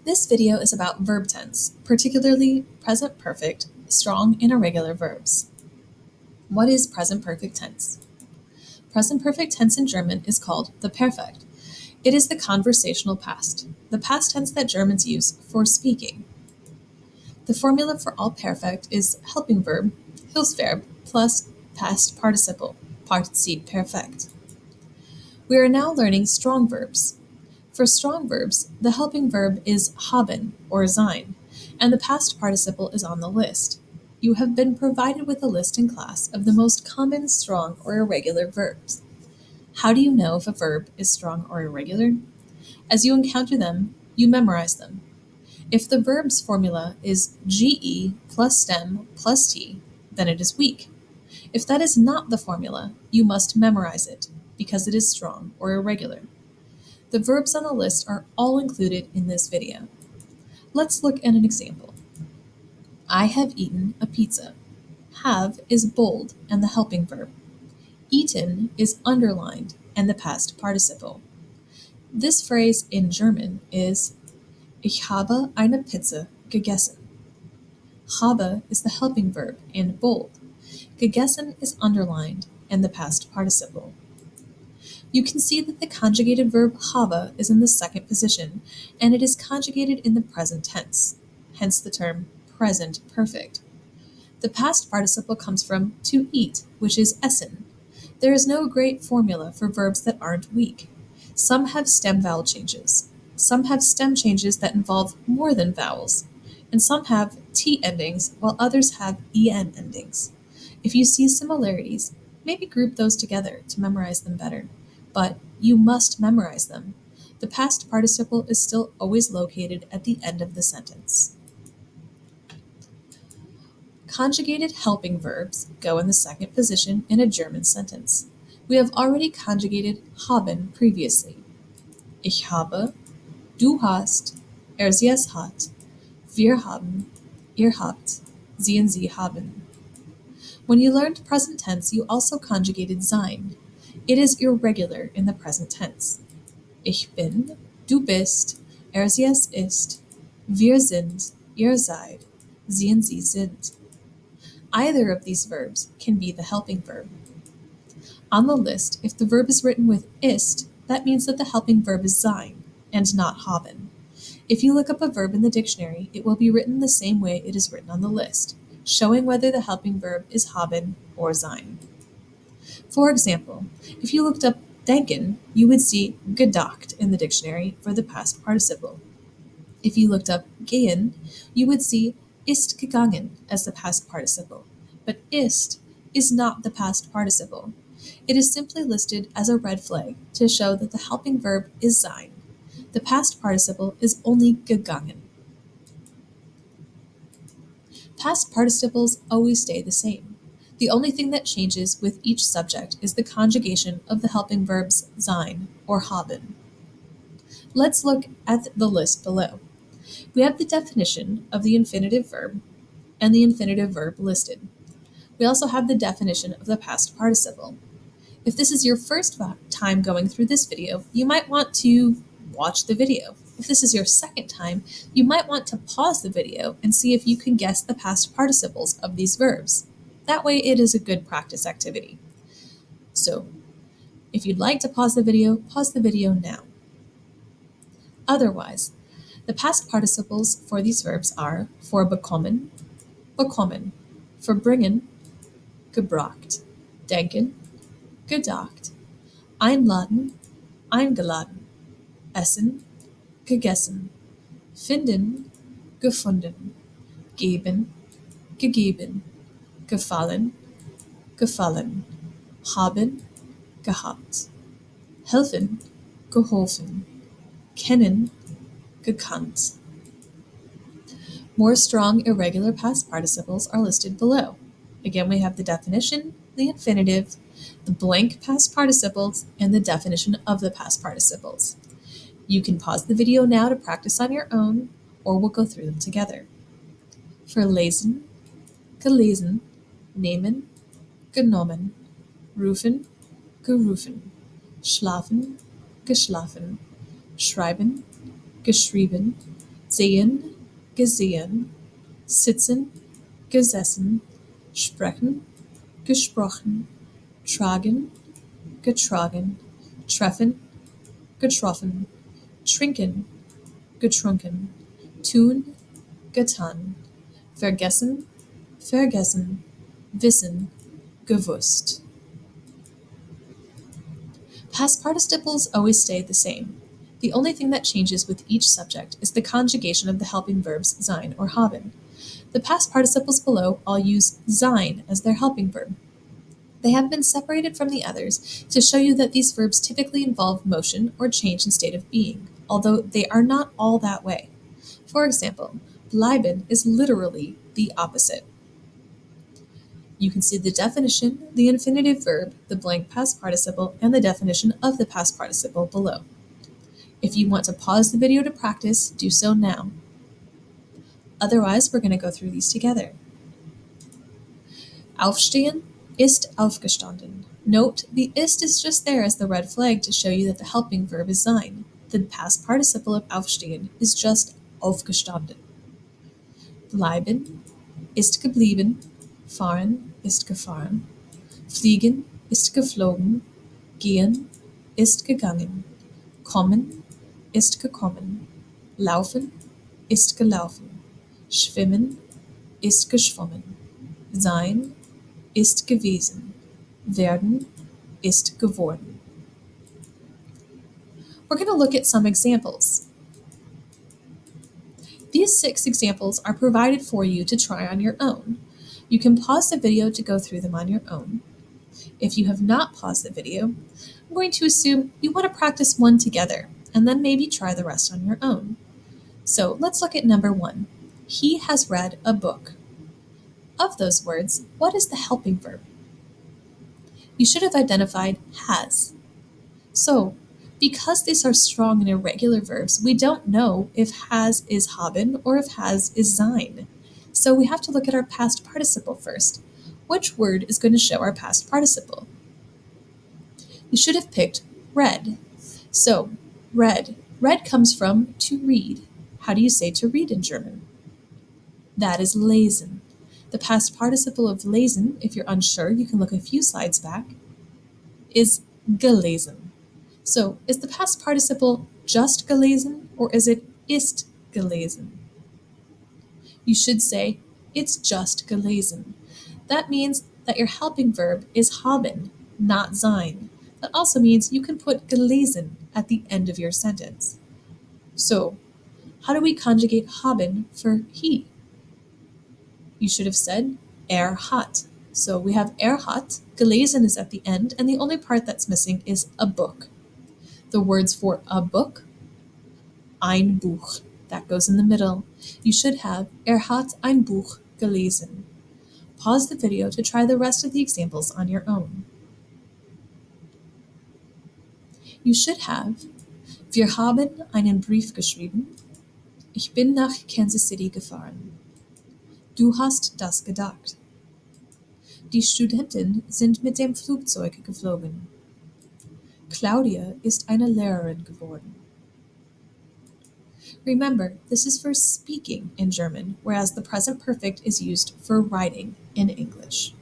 This video is about verb tense, particularly present perfect, strong and irregular verbs. What is present perfect tense? Present perfect tense in German is called the Perfekt. It is the conversational past, the past tense that Germans use for speaking. The formula for all perfect is helping verb, Hilfsverb, plus past participle, Partizip Perfekt. We are now learning strong verbs. For strong verbs, the helping verb is haben or sein, and the past participle is on the list. You have been provided with a list in class of the most common strong or irregular verbs. How do you know if a verb is strong or irregular? As you encounter them, you memorize them. If the verb's formula is ge plus stem plus t, then it is weak. If that is not the formula, you must memorize it, because it is strong or irregular. The verbs on the list are all included in this video. Let's look at an example. I have eaten a pizza. Have is bold and the helping verb. Eaten is underlined and the past participle. This phrase in German is Ich habe eine Pizza gegessen. Habe is the helping verb and bold. Gegessen is underlined and the past participle. You can see that the conjugated verb habe is in the second position, and it is conjugated in the present tense, hence the term present perfect. The past participle comes from to eat, which is essen. There is no great formula for verbs that aren't weak. Some have stem vowel changes. Some have stem changes that involve more than vowels. And some have T endings, while others have EN endings. If you see similarities, maybe group those together to memorize them better. But you must memorize them. The past participle is still always located at the end of the sentence. Conjugated helping verbs go in the second position in a German sentence. We have already conjugated haben previously. Ich habe, du hast, sie es hat, wir haben, ihr habt, sie und sie haben. When you learned present tense, you also conjugated sein. It is irregular in the present tense. Ich bin, du bist, sie es ist, wir sind, ihr seid, sie und sie sind. Either of these verbs can be the helping verb. On the list, if the verb is written with ist, that means that the helping verb is sein and not haben. If you look up a verb in the dictionary, it will be written the same way it is written on the list, showing whether the helping verb is haben or sein. For example, if you looked up denken, you would see gedacht in the dictionary for the past participle. If you looked up gehen, you would see ist gegangen as the past participle, but ist is not the past participle. It is simply listed as a red flag to show that the helping verb is sein. The past participle is only gegangen. Past participles always stay the same. The only thing that changes with each subject is the conjugation of the helping verbs sein or haben. Let's look at the list below. We have the definition of the infinitive verb and the infinitive verb listed. We also have the definition of the past participle. If this is your first time going through this video, you might want to watch the video. If this is your second time, you might want to pause the video and see if you can guess the past participles of these verbs. That way it is a good practice activity. So, if you'd like to pause the video now. Otherwise, the past participles for these verbs are for bekommen, bekommen, for bringen, gebracht, denken, gedacht, einladen, eingeladen, essen, gegessen, finden, gefunden, geben, gegeben, gefallen, gefallen, haben, gehabt, helfen, geholfen, kennen, gekannt. More strong irregular past participles are listed below. Again, we have the definition, the infinitive, the blank past participles, and the definition of the past participles. You can pause the video now to practice on your own, or we'll go through them together. For lesen, gelesen, nehmen, genommen, rufen, gerufen, schlafen, geschlafen, schreiben, geschrieben, Sehen, gesehen, sitzen, gesessen, sprechen, gesprochen, tragen, getragen, treffen, getroffen, trinken, getrunken, tun, getan, vergessen, vergessen, wissen, gewusst. Past participles always stay the same. The only thing that changes with each subject is the conjugation of the helping verbs sein or haben. The past participles below all use sein as their helping verb. They have been separated from the others to show you that these verbs typically involve motion or change in state of being, although they are not all that way. For example, bleiben is literally the opposite. You can see the definition, the infinitive verb, the blank past participle, and the definition of the past participle below. If you want to pause the video to practice, do so now. Otherwise, we're going to go through these together. Aufstehen ist aufgestanden. Note, the ist is just there as the red flag to show you that the helping verb is sein. The past participle of aufstehen is just aufgestanden. Bleiben ist geblieben. Fahren ist gefahren. Fliegen ist geflogen. Gehen ist gegangen. Kommen ist gekommen. Laufen ist gelaufen. Schwimmen ist geschwommen. Sein ist gewesen. Werden ist geworden. We're going to look at some examples. These 6 examples are provided for you to try on your own. You can pause the video to go through them on your own. If you have not paused the video, I'm going to assume you want to practice one together and then maybe try the rest on your own. So let's look at number 1. He has read a book. Of those words, what is the helping verb? You should have identified has. So, because these are strong and irregular verbs, we don't know if has is haben or if has is sein. So we have to look at our past participle first. Which word is going to show our past participle? You should have picked read. So, read. Read comes from to read. How do you say to read in German? That is lesen. The past participle of lesen, if you're unsure, you can look a few slides back, is gelesen. So, is the past participle just gelesen or is it ist gelesen? You should say, it's just gelesen. That means that your helping verb is haben, not sein. That also means you can put gelesen at the end of your sentence. So, how do we conjugate haben for he? You should have said hat. So we have hat, gelesen is at the end, and the only part that's missing is a book. The words for a book, ein Buch, that goes in the middle. You should have hat ein Buch gelesen. Pause the video to try the rest of the examples on your own. You should have Wir haben einen Brief geschrieben. Ich bin nach Kansas City gefahren. Du hast das gedacht. Die Studenten sind mit dem Flugzeug geflogen. Claudia ist eine Lehrerin geworden. Remember, this is for speaking in German, whereas the present perfect is used for writing in English.